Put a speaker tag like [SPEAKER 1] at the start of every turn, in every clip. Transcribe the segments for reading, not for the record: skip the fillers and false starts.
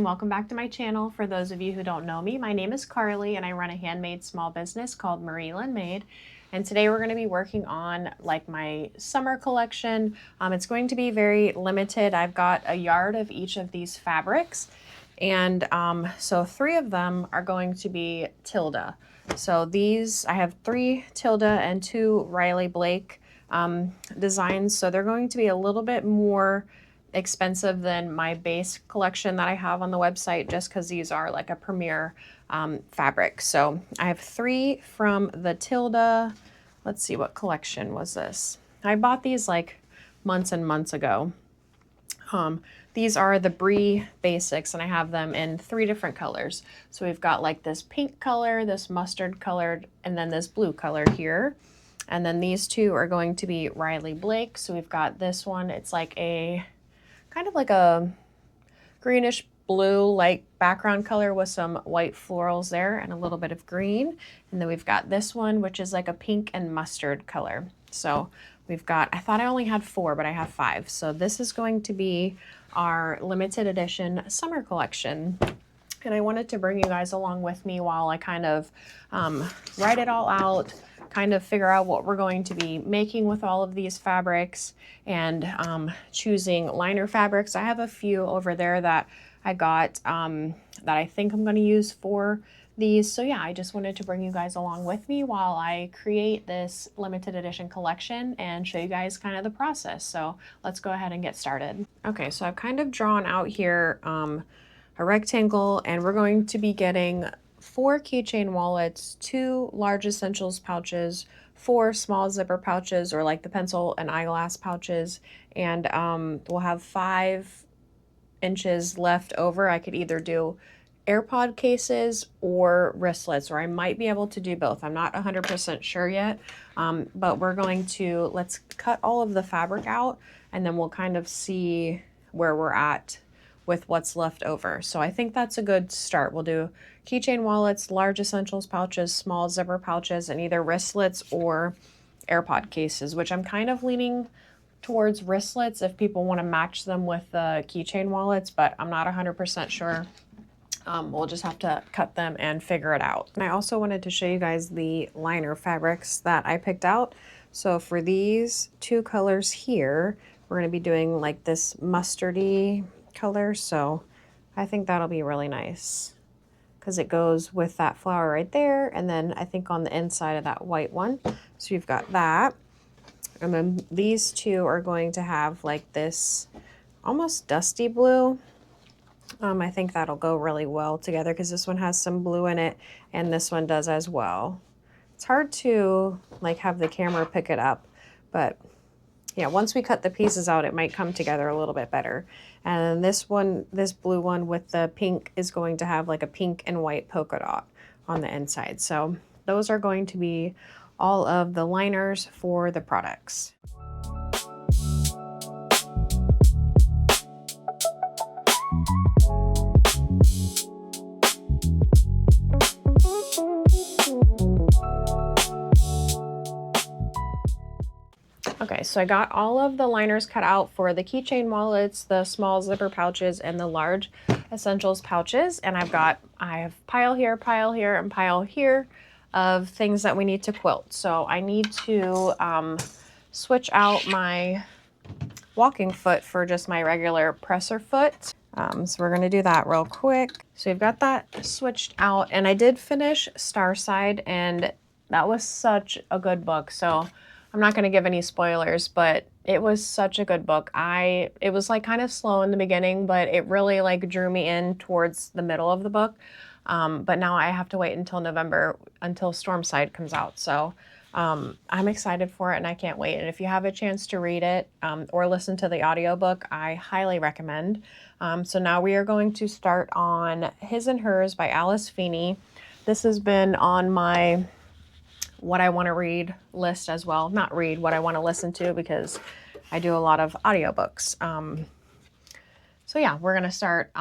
[SPEAKER 1] and welcome back to my channel. For those of you who don't know me, my name is Carly and I run a handmade small business called Handmade. And today we're going to be working on like my summer collection. It's going to be very limited. I've got a yard of each of these fabrics, and so 3 of them are going to be Tilda. So these, I have 3 Tilda and 2 Riley Blake designs. So they're going to be a little bit more expensive than my base collection that I have on the website, just because these are like a premier fabric. So I have 3 from the Tilda. Let's see, what collection was this? I bought these like months and months ago. These are the Brie Basics, and I have them in 3 different colors. So we've got like this pink color, this mustard colored, and then this blue color here. And then these 2 are going to be Riley Blake. So we've got this one, it's like a kind of like a greenish blue like background color with some white florals there and a little bit of green. And then we've got this one, which is like a pink and mustard color. So we've got, I thought I only had 4, but I have 5. So this is going to be our limited edition summer collection. And I wanted to bring you guys along with me while I kind of write it all out, kind of figure out what we're going to be making with all of these fabrics, and choosing liner fabrics. I have a few over there that I got that I think I'm going to use for these. So yeah, I just wanted to bring you guys along with me while I create this limited edition collection and show you guys kind of the process. So let's go ahead and get started. Okay, so I've kind of drawn out here a rectangle, and we're going to be getting 4 keychain wallets, 2 large essentials pouches, 4 small zipper pouches, or like the pencil and eyeglass pouches, and we'll have 5 inches left over. I could either do AirPod cases or wristlets, or I might be able to do both. I'm not 100% sure yet, but we're going to, let's cut all of the fabric out, and then we'll kind of see where we're at with what's left over. So I think that's a good start. We'll do keychain wallets, large essentials pouches, small zipper pouches, and either wristlets or AirPod cases, which I'm kind of leaning towards wristlets if people want to match them with the keychain wallets, but I'm not 100% sure. We'll just have to cut them and figure it out. And I also wanted to show you guys the liner fabrics that I picked out. So for these 2 colors here, we're going to be doing like this mustardy color. So I think that'll be really nice because it goes with that flower right there. And then I think on the inside of that white one. So you've got that. And then these 2 are going to have like this almost dusty blue. I think that'll go really well together because this one has some blue in it and this one does as well. It's hard to like have the camera pick it up, but yeah, once we cut the pieces out, it might come together a little bit better. And this one, this blue one with the pink, is going to have like a pink and white polka dot on the inside. So those are going to be all of the liners for the products. Okay, so I got all of the liners cut out for the keychain wallets, the small zipper pouches, and the large essentials pouches. And I have pile here, and pile here of things that we need to quilt. So I need to switch out my walking foot for just my regular presser foot. So we're gonna do that real quick. So we've got that switched out, and I did finish Starside, and that was such a good book. So I'm not going to give any spoilers, but it was such a good book. It was like kind of slow in the beginning, but it really like drew me in towards the middle of the book. But now I have to wait until November until Stormside comes out. So I'm excited for it and I can't wait. And if you have a chance to read it or listen to the audiobook, I highly recommend. So now we are going to start on His and Hers by Alice Feeney. This has been on my what I want to read list as well. Not read, what I want to listen to, because I do a lot of audiobooks. So yeah, we're going to start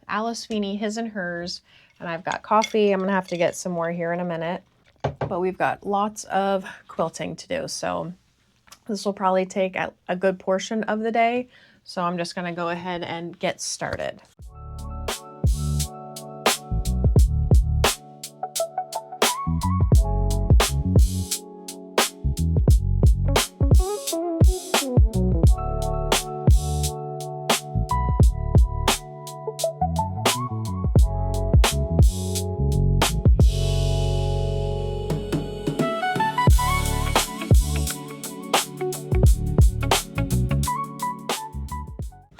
[SPEAKER 1] Alice Feeney, His and Hers, and I've got coffee. I'm going to have to get some more here in a minute, but we've got lots of quilting to do. So this will probably take a good portion of the day. So I'm just going to go ahead and get started.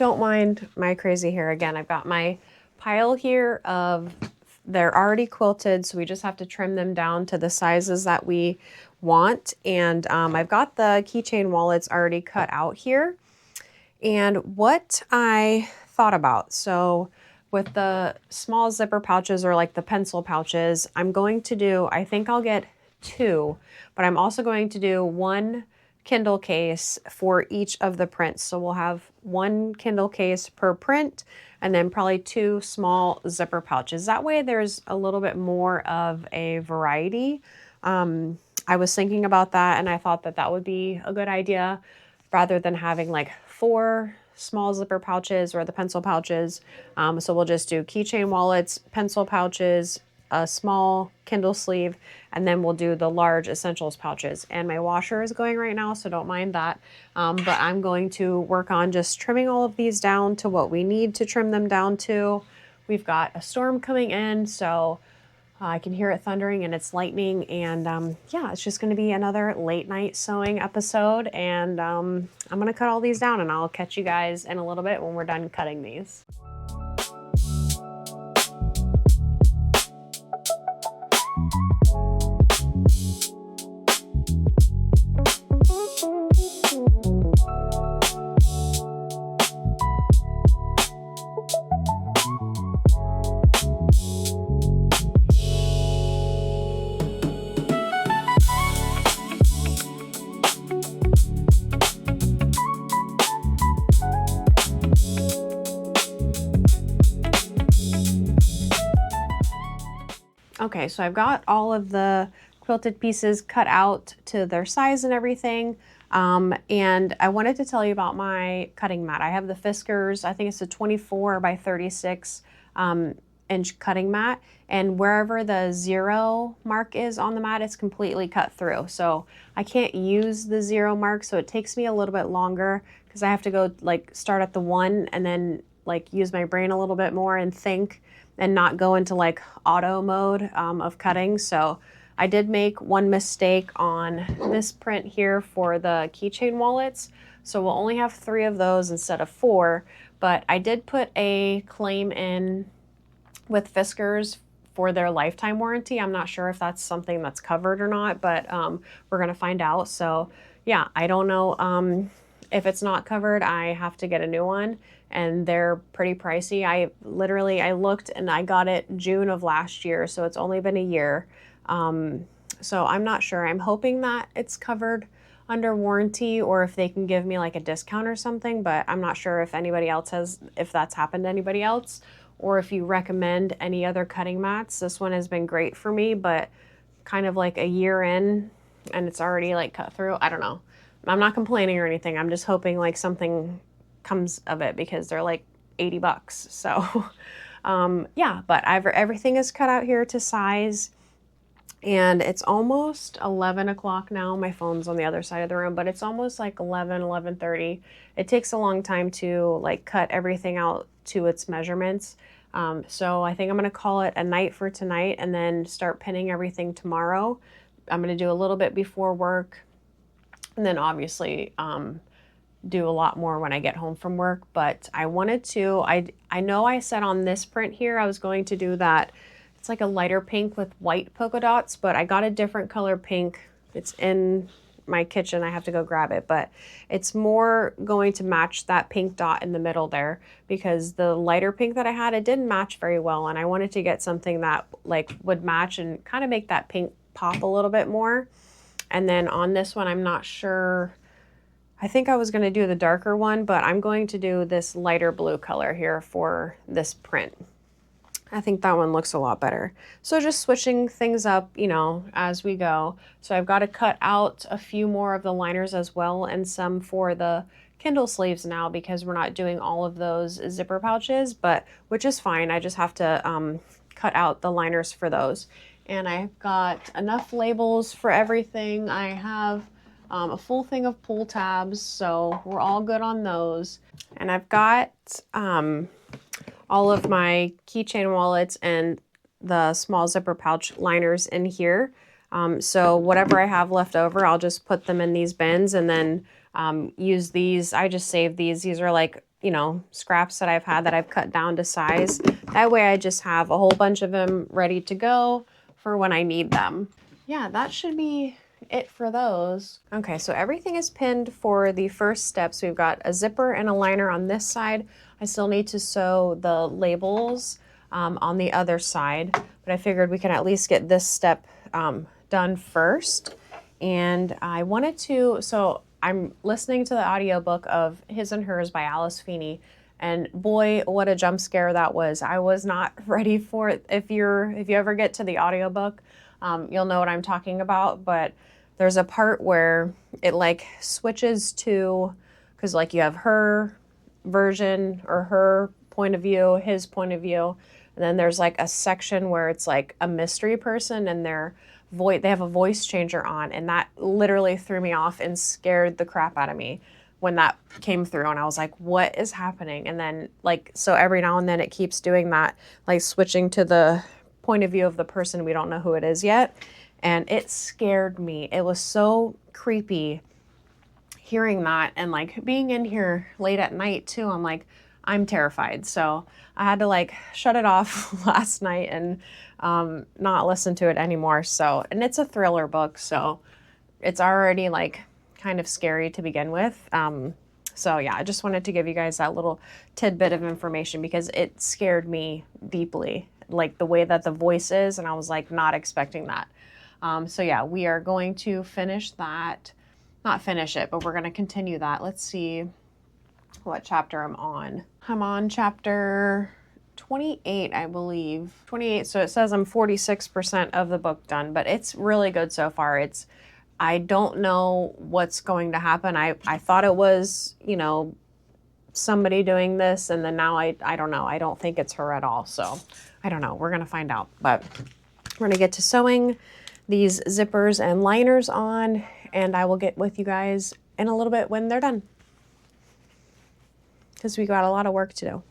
[SPEAKER 1] don't mind my crazy hair, again, I've got my pile here of, they're already quilted, so we just have to trim them down to the sizes that we want. And I've got the keychain wallets already cut out here. And what I thought about, so with the small zipper pouches or like the pencil pouches, I'm going to do, I think I'll get 2, but I'm also going to do 1 Kindle case for each of the prints. So we'll have 1 Kindle case per print and then probably 2 small zipper pouches. That way there's a little bit more of a variety. I was thinking about that and I thought that that would be a good idea rather than having like 4 small zipper pouches or the pencil pouches. So we'll just do keychain wallets, pencil pouches, a small Kindle sleeve, and then we'll do the large essentials pouches. And my washer is going right now, so don't mind that. But I'm going to work on just trimming all of these down to what we need to trim them down to. We've got a storm coming in, so I can hear it thundering and it's lightning, and yeah, it's just going to be another late night sewing episode, and I'm going to cut all these down and I'll catch you guys in a little bit when we're done cutting these. Okay, so I've got all of the quilted pieces cut out to their size and everything. And I wanted to tell you about my cutting mat. I have the Fiskars, I think it's a 24 by 36 inch cutting mat. And wherever the 0 mark is on the mat, it's completely cut through. So I can't use the 0 mark, so it takes me a little bit longer because I have to go like start at the 1 and then like use my brain a little bit more and think and not go into like auto mode of cutting. So I did make one mistake on this print here for the keychain wallets. So we'll only have 3 of those instead of 4, but I did put a claim in with Fiskars for their lifetime warranty. I'm not sure if that's something that's covered or not, but we're gonna find out. So yeah, I don't know if it's not covered, I have to get a new one, and they're pretty pricey. I looked and I got it June of last year, so it's only been a year. So I'm not sure. I'm hoping that it's covered under warranty or if they can give me like a discount or something, but I'm not sure if anybody else if that's happened to anybody else, or if you recommend any other cutting mats. This one has been great for me, but kind of like a year in and it's already like cut through. I don't know. I'm not complaining or anything. I'm just hoping like something comes of it because they're like 80 bucks. So yeah, but everything is cut out here to size, and it's almost 11 o'clock now. My phone's on the other side of the room, but it's almost like 11:30. It takes a long time to like cut everything out to its measurements. So I think I'm going to call it a night for tonight and then start pinning everything tomorrow. I'm going to do a little bit before work, and then obviously do a lot more when I get home from work. But I wanted to, I know I said on this print here I was going to do that. It's like a lighter pink with white polka dots, but I got a different color pink. It's in my kitchen. I have to go grab it, but it's more going to match that pink dot in the middle there, because the lighter pink that I had, it didn't match very well, and I wanted to get something that like would match and kind of make that pink pop a little bit more. And then on this one, I'm not sure. I think I was going to do the darker one, but I'm going to do this lighter blue color here for this print. I think that one looks a lot better. So just switching things up, you know, as we go. So I've got to cut out a few more of the liners as well, and some for the Kindle sleeves now, because we're not doing all of those zipper pouches, but which is fine. I just have to cut out the liners for those. And I've got enough labels for everything. I have a full thing of pull tabs, so we're all good on those. And I've got all of my keychain wallets and the small zipper pouch liners in here. So whatever I have left over, I'll just put them in these bins and then use these. I just save these. These are like you know, scraps that I've had that I've cut down to size. That way I just have a whole bunch of them ready to go for when I need them. Yeah, that should be it for those. Okay, so everything is pinned for the first steps. We've got a zipper and a liner on this side. I still need to sew the labels on the other side, but I figured we can at least get this step done first. And I wanted to, so I'm listening to the audiobook of His and Hers by Alice Feeney, and boy, what a jump scare that was. I was not ready for it. If you ever get to the audiobook, you'll know what I'm talking about, but there's a part where it like switches to, because like you have her version or her point of view, his point of view, and then there's like a section where it's like a mystery person and they have a voice changer on, and that literally threw me off and scared the crap out of me when that came through, and I was like, what is happening? And then like, so every now and then it keeps doing that, like switching to the point of view of the person we don't know who it is yet. And it scared me. It was so creepy hearing that, and like being in here late at night too. I'm like, I'm terrified. So I had to like shut it off last night and not listen to it anymore. So, and it's a thriller book, so it's already like kind of scary to begin with. So yeah, I just wanted to give you guys that little tidbit of information because it scared me deeply, like the way that the voice is, and I was like not expecting that. So yeah, we are going to finish that, not finish it, but we're going to continue that. Let's see what chapter I'm on. I'm on chapter 28, I believe. 28, so it says I'm 46% of the book done, but it's really good so far. I don't know what's going to happen. I thought it was, you know, somebody doing this, and then now I don't know. I don't think it's her at all. So I don't know. We're going to find out. But we're going to get to sewing these zippers and liners on, and I will get with you guys in a little bit when they're done, because we got a lot of work to do.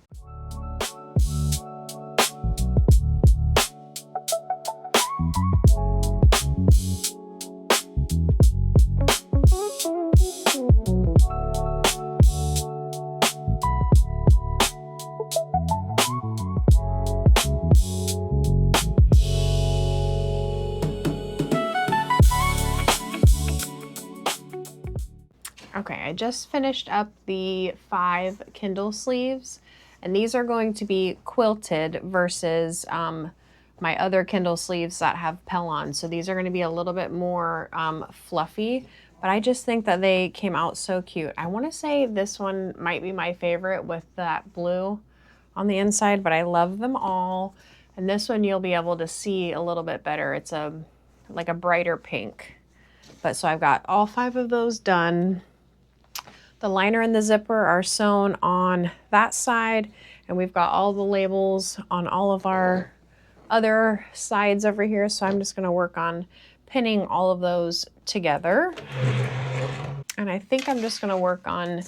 [SPEAKER 1] Okay, I just finished up the 5 Kindle sleeves, and these are going to be quilted versus my other Kindle sleeves that have pell on. So these are going to be a little bit more fluffy, but I just think that they came out so cute. I want to say this one might be my favorite with that blue on the inside, but I love them all. And this one you'll be able to see a little bit better. It's like a brighter pink. But so I've got all 5 of those done. The liner and the zipper are sewn on that side, and we've got all the labels on all of our other sides over here. So I'm just going to work on pinning all of those together. And I think I'm just going to work on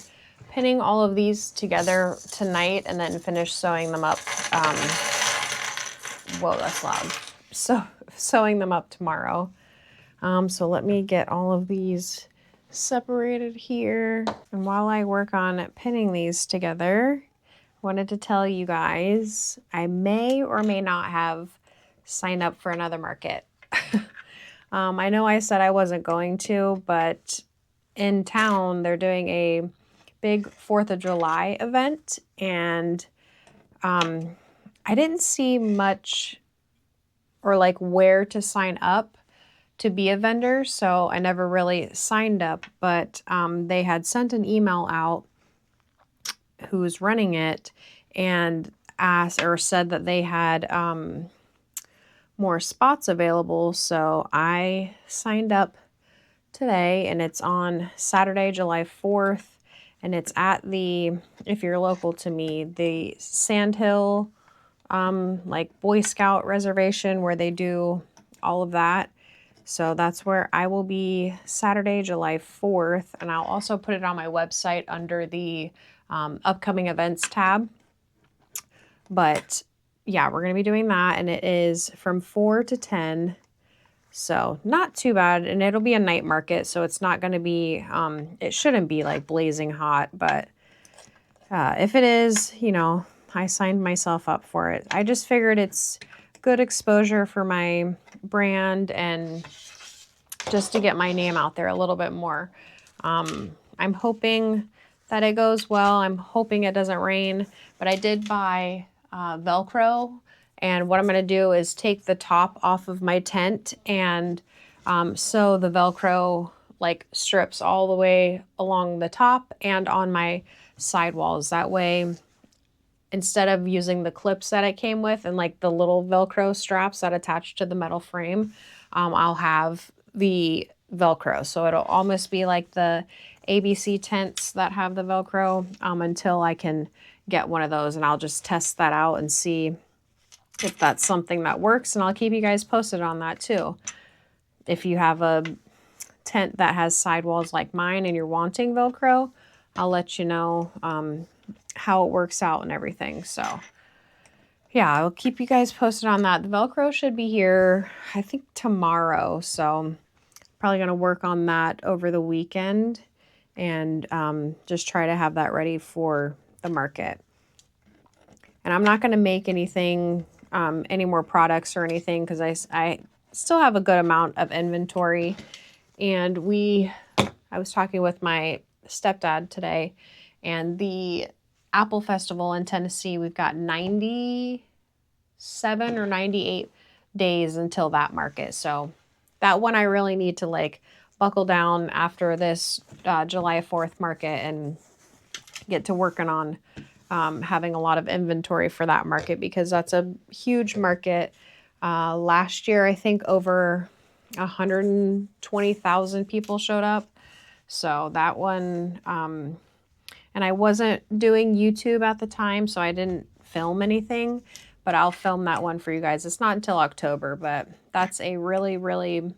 [SPEAKER 1] pinning all of these together tonight and then finish sewing them up. Whoa, that's loud. So sewing them up tomorrow. So let me get all of these separated here. And while I work on pinning these together, I wanted to tell you guys I may or may not have signed up for another market. I know I said I wasn't going to, but in town they're doing a big 4th of July event, and I didn't see much or like where to sign up to be a vendor, so I never really signed up, but they had sent an email out who's running it and asked or said that they had more spots available, so I signed up today, and it's on Saturday, July 4th, and it's at the, if you're local to me, the Sandhill like Boy Scout reservation where they do all of that. So that's where I will be Saturday, July 4th, and I'll also put it on my website under the upcoming events tab. But yeah, we're going to be doing that, and it is from 4 to 10, so not too bad, and it'll be a night market, so it's not going to be, it shouldn't be like blazing hot, but If it is, you know, I signed myself up for it. I just figured it's good exposure for my brand and just to get my name out there a little bit more. I'm hoping that it goes well. I'm hoping it doesn't rain, but I did buy Velcro, and what I'm going to do is take the top off of my tent and sew the Velcro like strips all the way along the top and on my sidewalls. That way, instead of using the clips that it came with and like the little Velcro straps that attach to the metal frame, I'll have the Velcro. So it'll almost be like the ABC tents that have the Velcro until I can get one of those, and I'll just test that out and see if that's something that works, and I'll keep you guys posted on that too. If you have a tent that has sidewalls like mine and you're wanting Velcro, I'll let you know how it works out and everything. So yeah, I'll keep you guys posted on that. The Velcro should be here, I think, tomorrow. So probably going to work on that over the weekend and just try to have that ready for the market. And I'm not going to make anything, any more products or anything, because I still have a good amount of inventory. And I was talking with my stepdad today, and the Apple Festival in Tennessee, we've got 97 or 98 days until that market. So that one I really need to like buckle down after this July 4th market and get to working on having a lot of inventory for that market, because that's a huge market. Last year, I think over 120,000 people showed up. So that one, and I wasn't doing YouTube at the time, so I didn't film anything, but I'll film that one for you guys. It's not until October, but that's a really, really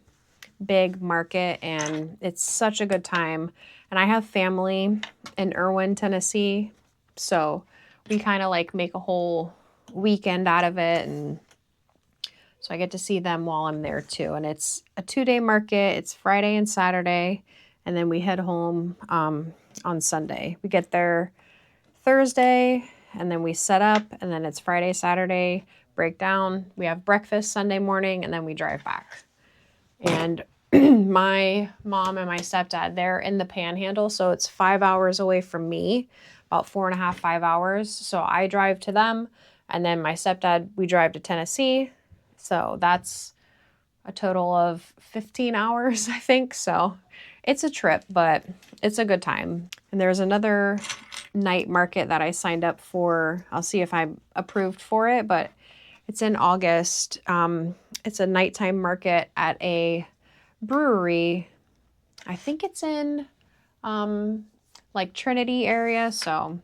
[SPEAKER 1] big market, and it's such a good time. And I have family in Irwin, Tennessee, so we kind of like make a whole weekend out of it, and so I get to see them while I'm there too. And it's a 2-day market. It's Friday and Saturday, and then we head home on Sunday. We get there Thursday, and then we set up, and then it's Friday, Saturday, break down. We have breakfast Sunday morning, and then we drive back. And my mom and my stepdad, they're in the Panhandle, so it's 5 hours away from me, about 4.5, 5 hours. So I drive to them, and then my stepdad, we drive to Tennessee. So that's a total of 15 hours, I think. So it's a trip, but it's a good time. And there's another night market that I signed up for. I'll see if I'm approved for it, but it's in August. It's a nighttime market at a brewery. I think it's in like Trinity area. So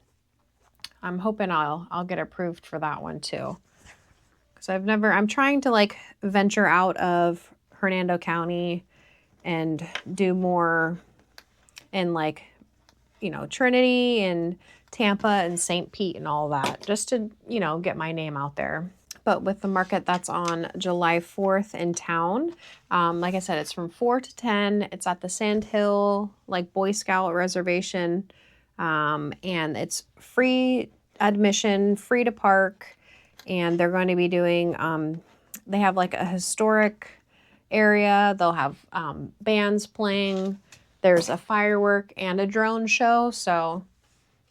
[SPEAKER 1] I'm hoping I'll get approved for that one too. Because I'm trying to like venture out of Hernando County and do more in like, you know, Trinity and Tampa and St. Pete and all that, just to, you know, get my name out there. But with the market that's on July 4th in town, like I said, it's from 4 to 10. It's at the Sand Hill, like Boy Scout reservation. And it's free admission, free to park. And they're going to be doing, they have like a historic area. They'll have bands playing. There's a firework and a drone show. So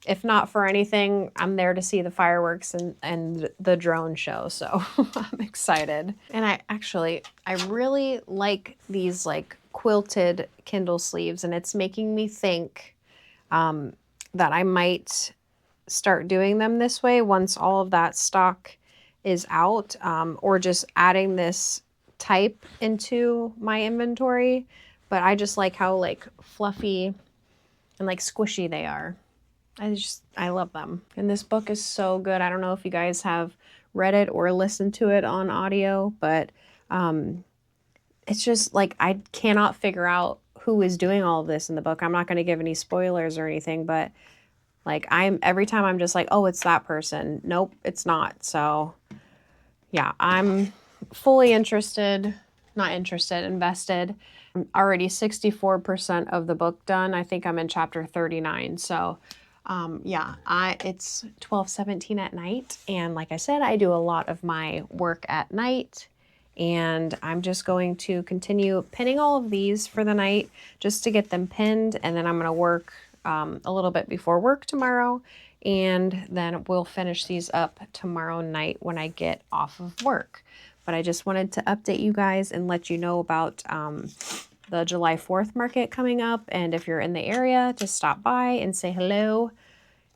[SPEAKER 1] if not for anything, I'm there to see the fireworks and the drone show. So I'm excited. And I really like these like quilted Kindle sleeves, and it's making me think that I might start doing them this way once all of that stock is out, or just adding this type into my inventory. But I just like how like fluffy and like squishy they are. I love them. And this book is so good. I don't know if you guys have read it or listened to it on audio, but it's just like I cannot figure out who is doing all of this in the book. I'm not going to give any spoilers or anything, but like every time I'm just like, oh, it's that person. Nope, it's not. So yeah, I'm fully invested. I'm already 64% of the book done. I think I'm in chapter 39. So Yeah, it's 12:17 at night, and like I said, I do a lot of my work at night, and I'm just going to continue pinning all of these for the night just to get them pinned, and then I'm going to work a little bit before work tomorrow, and then we'll finish these up tomorrow night when I get off of work. But I just wanted to update you guys and let you know about the July 4th market coming up, and if you're in the area, just stop by and say hello.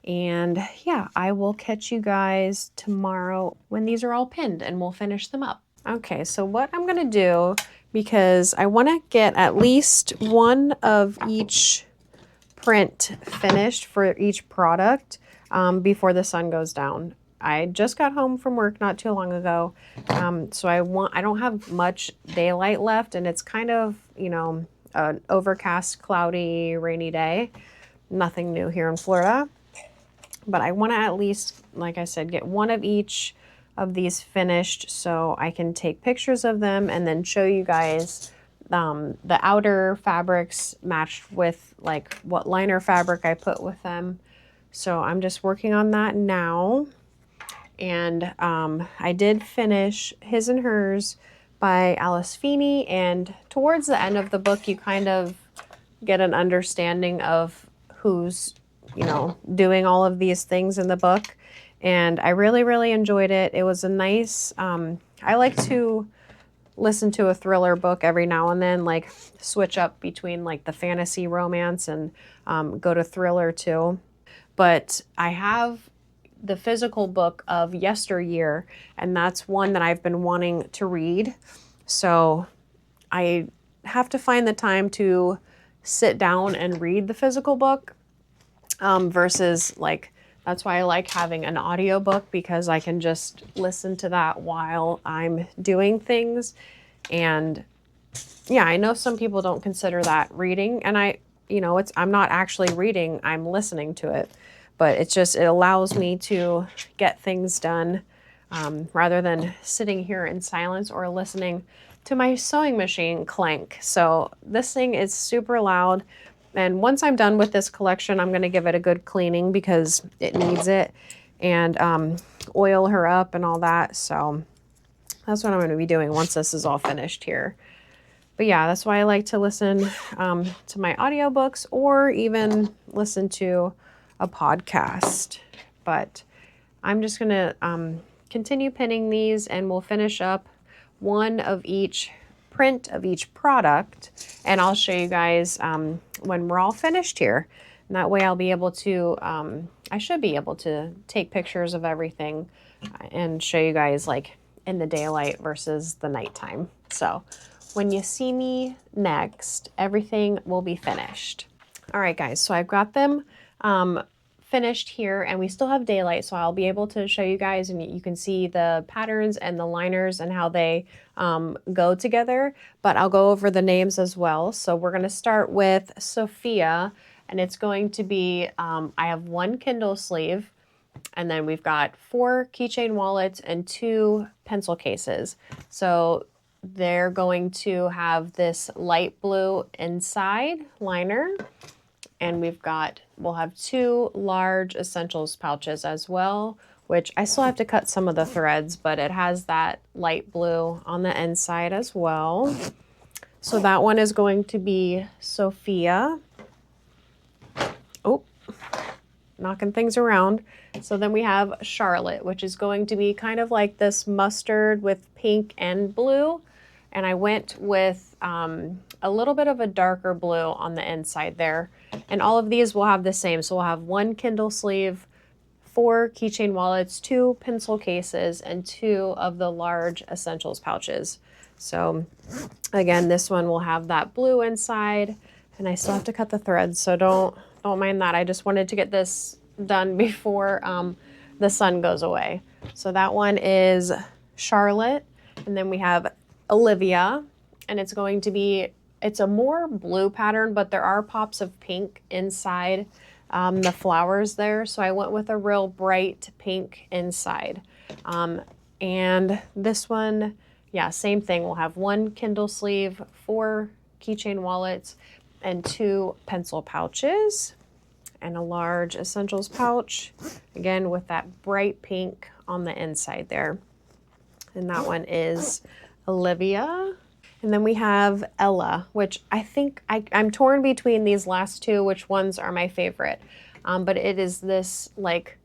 [SPEAKER 1] And yeah, I will catch you guys tomorrow when these are all pinned and we'll finish them up. Okay, so what I'm gonna do, because I wanna get at least one of each print finished for each product before the sun goes down. I just got home from work not too long ago, so I don't have much daylight left, and it's kind of, you know, an overcast, cloudy, rainy day. Nothing new here in Florida, but I want to at least, like I said, get one of each of these finished so I can take pictures of them and then show you guys the outer fabrics matched with like what liner fabric I put with them. So I'm just working on that now. And I did finish His and Hers by Alice Feeney, and towards the end of the book you kind of get an understanding of who's, you know, doing all of these things in the book. And I really enjoyed it. It was a nice, I like to listen to a thriller book every now and then, like switch up between like the fantasy romance and go to thriller too. But I have the physical book of Yesteryear, and that's one that I've been wanting to read. So I have to find the time to sit down and read the physical book versus like, that's why I like having an audiobook, because I can just listen to that while I'm doing things. And yeah, I know some people don't consider that reading, and I'm not actually reading, I'm listening to it. But it allows me to get things done rather than sitting here in silence or listening to my sewing machine clank. So this thing is super loud. And once I'm done with this collection, I'm going to give it a good cleaning because it needs it, and oil her up and all that. So that's what I'm going to be doing once this is all finished here. But yeah, that's why I like to listen to my audiobooks or even listen to a podcast. But I'm just going to continue pinning these, and we'll finish up one of each print of each product, and I'll show you guys when we're all finished here. And that way I'll be able to, I should be able to take pictures of everything and show you guys like in the daylight versus the nighttime. So when you see me next, everything will be finished. All right, guys, so I've got them finished here, and we still have daylight, so I'll be able to show you guys, and you can see the patterns and the liners and how they go together, but I'll go over the names as well. So we're going to start with Sophia, and it's going to be, I have one Kindle sleeve, and then we've got 4 keychain wallets and 2 pencil cases. So they're going to have this light blue inside liner, and we'll have 2 large essentials pouches as well, which I still have to cut some of the threads, but it has that light blue on the inside as well. So that one is going to be Sophia. Oh, knocking things around. So then we have Charlotte, which is going to be kind of like this mustard with pink and blue. And I went with a little bit of a darker blue on the inside there. And all of these will have the same. So we'll have 1 Kindle sleeve, 4 keychain wallets, 2 pencil cases, and 2 of the large essentials pouches. So again, this one will have that blue inside, and I still have to cut the threads, so don't mind that. I just wanted to get this done before the sun goes away. So that one is Charlotte, and then we have Olivia, and it's going to be, it's a more blue pattern, but there are pops of pink inside the flowers there. So I went with a real bright pink inside. And this one, yeah, same thing. We'll have 1 Kindle sleeve, 4 keychain wallets, and 2 pencil pouches. and a large essentials pouch, again with that bright pink on the inside there. And that one is Olivia. And then we have Ella, which I think I'm torn between these last two, which ones are my favorite. But it is this like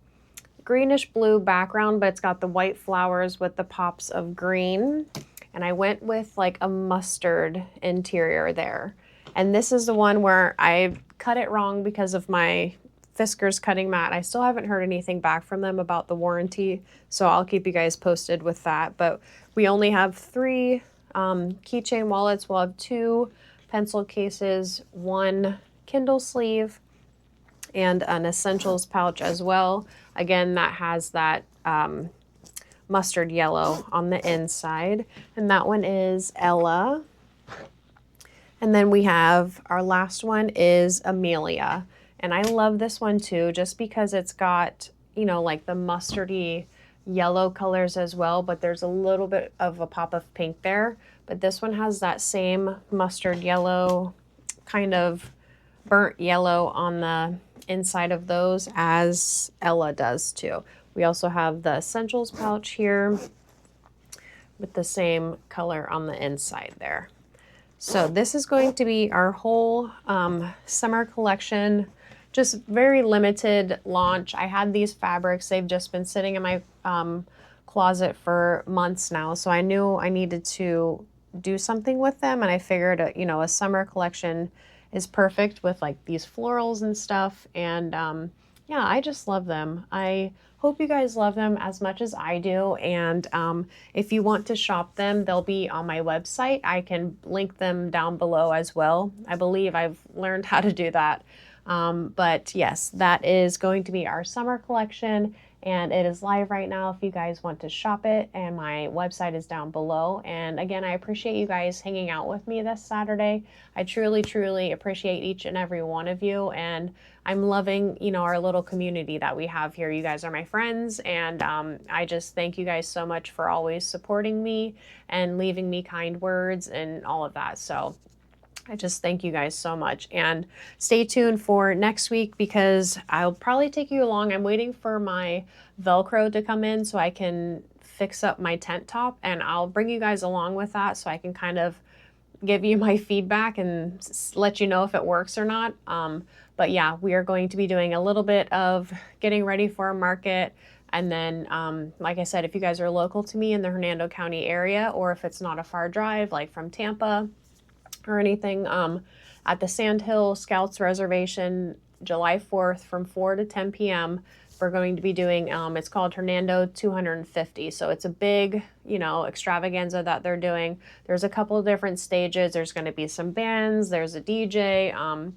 [SPEAKER 1] greenish blue background, but it's got the white flowers with the pops of green. And I went with like a mustard interior there. And this is the one where I cut it wrong because of my Fiskars cutting mat. I still haven't heard anything back from them about the warranty, so I'll keep you guys posted with that. But we only have 3 keychain wallets. We'll have 2 pencil cases, 1 Kindle sleeve, and an essentials pouch as well. Again, that has that mustard yellow on the inside. And that one is Ella. And then we have our last one is Amelia. And I love this one too, just because it's got, you know, like the mustardy yellow colors as well, but there's a little bit of a pop of pink there. But this one has that same mustard yellow, kind of burnt yellow on the inside of those as Ella does too. We also have the essentials pouch here with the same color on the inside there. So this is going to be our whole summer collection, just very limited launch. I had these fabrics, they've just been sitting in my closet for months now, so I knew I needed to do something with them, and I figured, you know, a summer collection is perfect with like these florals and stuff, and yeah, I just love them. I hope you guys love them as much as I do, and if you want to shop them, they'll be on my website. I can link them down below as well. I believe I've learned how to do that. But yes, that is going to be our summer collection, and it is live right now if you guys want to shop it, and my website is down below. And again, I appreciate you guys hanging out with me this Saturday. I truly, truly appreciate each and every one of you, and I'm loving, you know, our little community that we have here. You guys are my friends, and I just thank you guys so much for always supporting me and leaving me kind words and all of that. So I just thank you guys so much, and stay tuned for next week because I'll probably take you along. I'm waiting for my Velcro to come in so I can fix up my tent top, and I'll bring you guys along with that so I can kind of give you my feedback and let you know if it works or not. But yeah, we are going to be doing a little bit of getting ready for a market. And then, like I said, if you guys are local to me in the Hernando County area, or if it's not a far drive, like from Tampa or anything, at the Sandhill Scouts Reservation, July 4th from 4 to 10 p.m. We're going to be doing, it's called Hernando 250. So it's a big, you know, extravaganza that they're doing. There's a couple of different stages. There's going to be some bands. There's a DJ.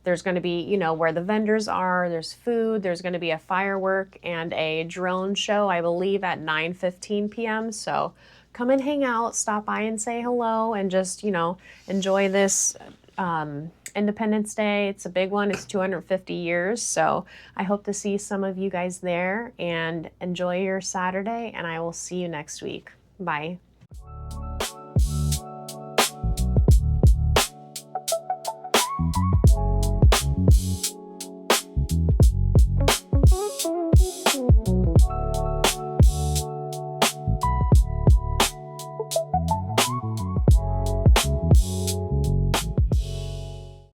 [SPEAKER 1] There's going to be, you know, where the vendors are. There's food. There's going to be a firework and a drone show, I believe, at 9:15 p.m. So come and hang out, stop by and say hello, and just, you know, enjoy this Independence Day. It's a big one. It's 250 years. So I hope to see some of you guys there, and enjoy your Saturday, and I will see you next week. Bye.